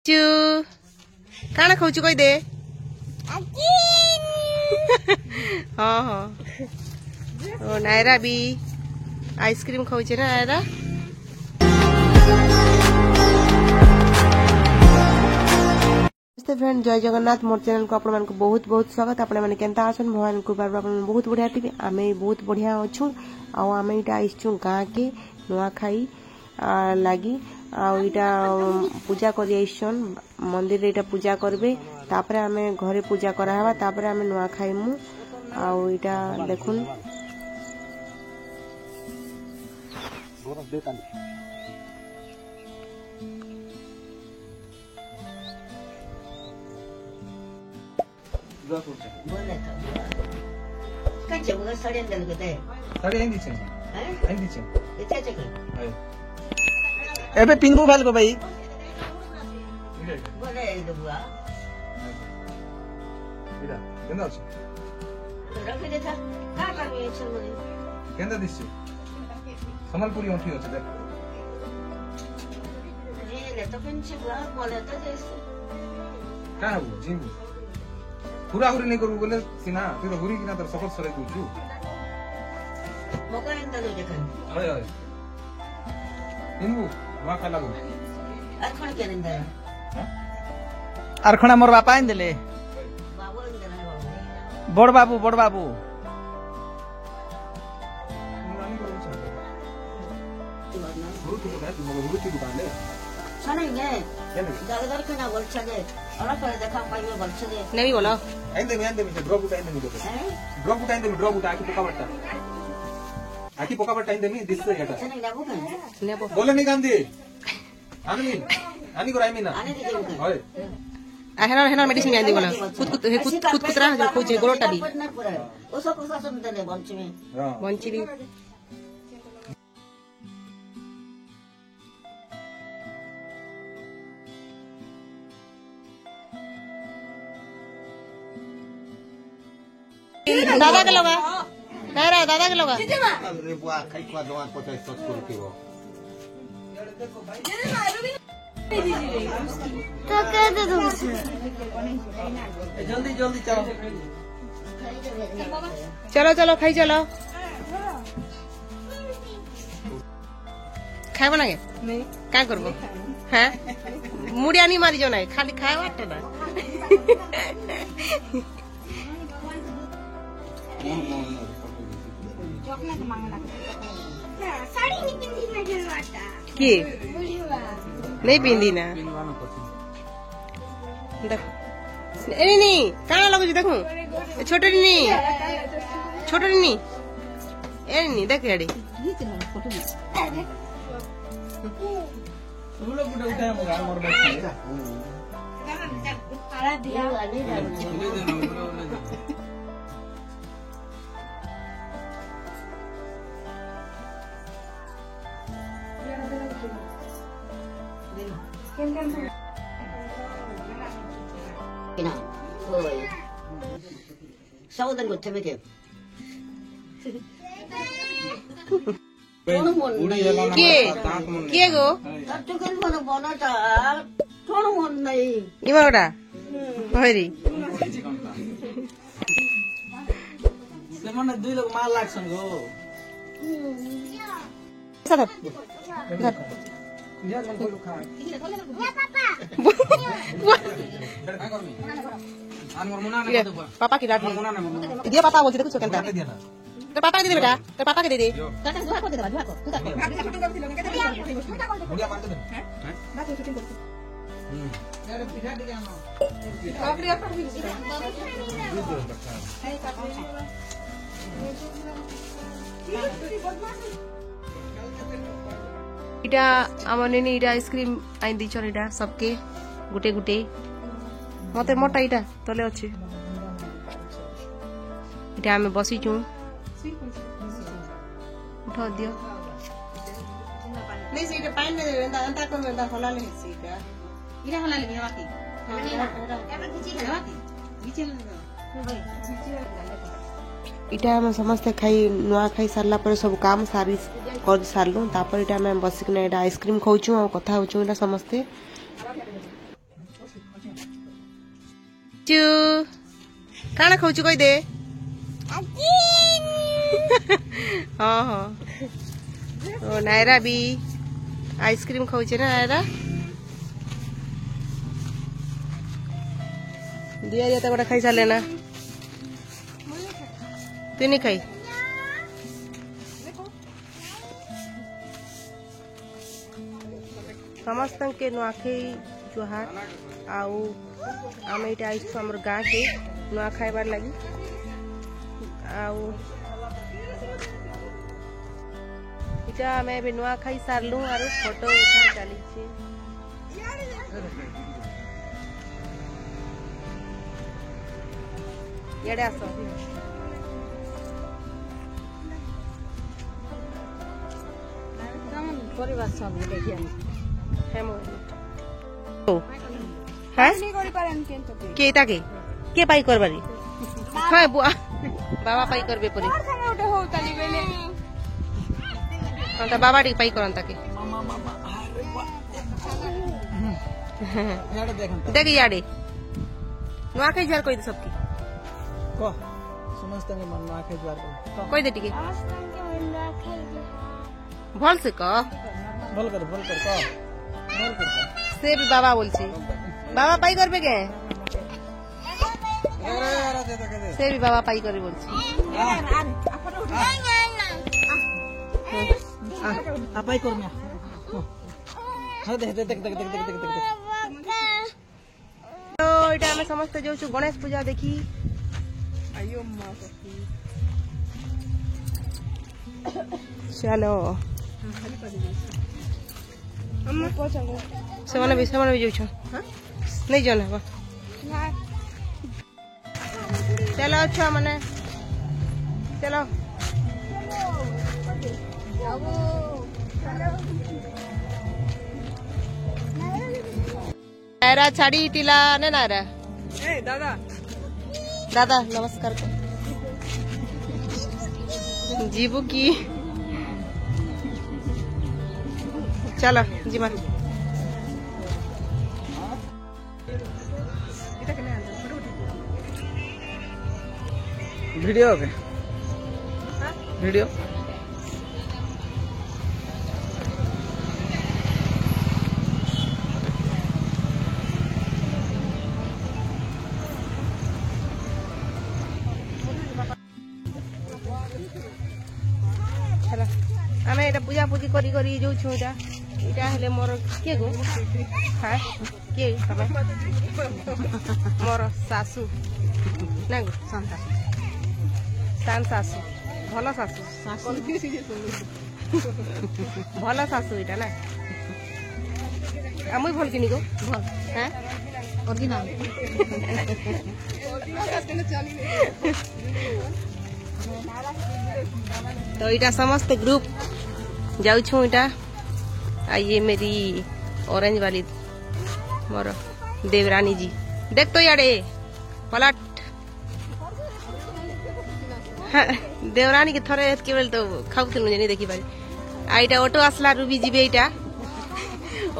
चू काना खाऊचु कही दे हाँ हाँ ओ नायरा भी आइसक्रीम खाऊचे ना नायरा फ्रेंड जय जगन्नाथ मोर चैनल को आपण को बहुत बहुत स्वागत आपण माने केनता आछन भगवान कृपा आपण बहुत बढ़िया टीवी आमे बहुत बढ़िया अछु आ आमे इटा आइछु गाँ के नुआ खाई लागी आ इटा पूजा करि आइछन मंदिर इटा पूजा करबे तापरे आमे घरे पूजा करा हवा तापरे आमे नुआ खाइमु आ इटा देखुन एबे पिंगू फाल को भाई केंदा अछि रख दे था का करबे छ मने केंदा दिसि संबलपुरी ओठी अछि देख ले तो पिंची बा बोले तो जैसे का हो जिम पूरा हुरी नहीं करू बोले सिना तू तो हुरी किना तर सफल सरे दूचू मका एंदा दे देखन अरे अरे पिंगू वा खा लागो अरखण के निंदा अरखणा मोर बापा इन देले बाबू इन देले बड़ बाबू नहीं बोलो आकी पोका बट्टा इन देमी दिस एटा बोले नहीं गांधी आनी को राइमिना होय हेना हेना मेडिसिन आंदी बोला कुत कुतरा जो खोजे गोलोटा दी ओसो कोसा सुन देले बंची भी दादा के लगा नहीं रहा दादा के लगा अरे बुआ खाई को दवा पचास सच कर के वो तो कर दे तुम जल्दी जल्दी चलो चलो चलो खाई चलो खाए बना नहीं क्या करबो हैं मुड़िया नहीं मारी जो नहीं खाली खाए वाटे ना साड़ी नहीं पिंदी ना जलवाटा की नहीं पिंदी ना देख ए नहीं काना लगो देखो छोटे नहीं ए नहीं देख याडी रूलो बुडा उठाया मो गार मोर बैठ आला दिया Kina, hoy. Saudan ko teme ke. के गो Tukan ko na bona ta. Thono mon nai. इमा ओडा होरी से मन दुई लोग माल लाग्छन् गो साथ या मन कोइ खा पापा की डांट दिया पापा बोलते कुछ कहता दिया ना तो पापा के दे बेटा तो पापा के दे दे Kata duha ko de duha ko. Tu ka. मुड़िया मारते दे हैं ना तो शूटिंग करते यार पिठा दे जानो काकड़ी अपन भी इटा आमने ने इटा आइसक्रीम आई दी चल इटा सबके गुटे गुटे मते मोटा इटा तले अछि इटा हमें बसी छु उठा दियो नहीं सीटा पानी दे देंदा अंता को में होला ले सीटा Ira hala le biwa ki. Eba kichi le wa ki. Kichi le. इटा हम समस्त खाई नुआ खाई सारला पर सब काम सारी कर सारलु तापर इटा हम बसिक ना इटा आइसक्रीम खाउछु आ कथा होछु इटा समस्त चू काना खाऊचु कहि दे हाँ हाँ ओ नायरा भी आइसक्रीम खाऊचे ना नायरा दिया जाता गोटा खाई सारे ना तू नहीं खाई समस्त के नुआखाई जुहार आउ आम ये आईसु आम गाँ के नुआ खाइबार लगी आउ इटा आम ए नुआ खाई सारलु आरो फोटो उठा चली इडे आस परिवार सब देखिए के पाई करबारी हां बुआ बाबा पाई करबे परी ओटे हो ताली बेले त बाबा डी पाई करन ताके याडे देख याडे नुआ के जार कोई सबकी को समस्त के मन नुआ के जार कोई दे टिके भल से को भल कर से भी बाबा बोलছি बाबा पाई करबे के से भी बाबा पाई करे बोलছি आ पाई कर ना हां देख तो एटा हम समस्त जाऊ छु गणेश पूजा देखी आयो मां चलो अम्मा को चलो सेवन भी जाऊ छु हां नहीं जाना बा चलो अच्छा मने चलो नायरा छाड़ी टिला ने नायरा ए दादा दादा नमस्कार को जीबू की चलो जीमा वीडियो के वीडियो चला आमे एटा पूजा पूजी करी करी जो छुटा इटा हेले मोर के गो हां के तबे मोर सासू ना गो संता सान सासू भलो सासू भलो सासू इटा ना आमुई भल किनी गो भल हैं ओरिजिनल तो इटा समस्त ग्रुप जाऊ छु इटा आ ये मेरी ऑरेंज वाली मोर देवरानी जी देख तो याडे पलट हाँ, देवरानी के थोड़े केवल तो खाऊथिलु नहीं देखी पारी आइटा ऑटो आसला रूबी जीबे इटा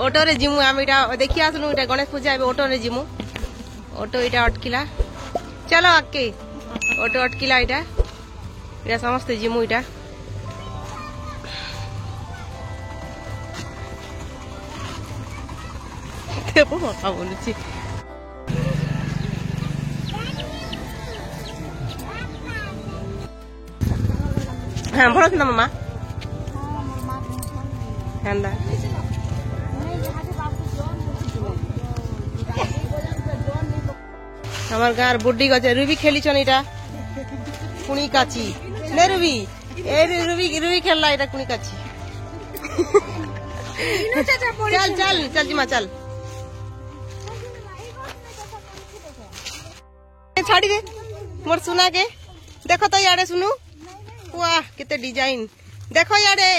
ऑटो रे जिमु आम इटा देखि आसलु इटा गणेश पूजा एबे ऑटो रे जिमु ऑटो इटा अटकिला चलो आके ऑटो अटकिला इटा समस्त जिमु इटा देखो बाबा बोलुची हाँ भल ना मामा हेंदा हमार गाँव बुड्डी गचे रूबी खेली छन इटा कुणी काची ने रूबी ए रूबी रूबी खेलला इटा कुणी काची चल चल चल जीमा चल छाड़ी दे मोर सुना के देखो तो याडे सुनु वाह कितने डिजाइन देखो याडे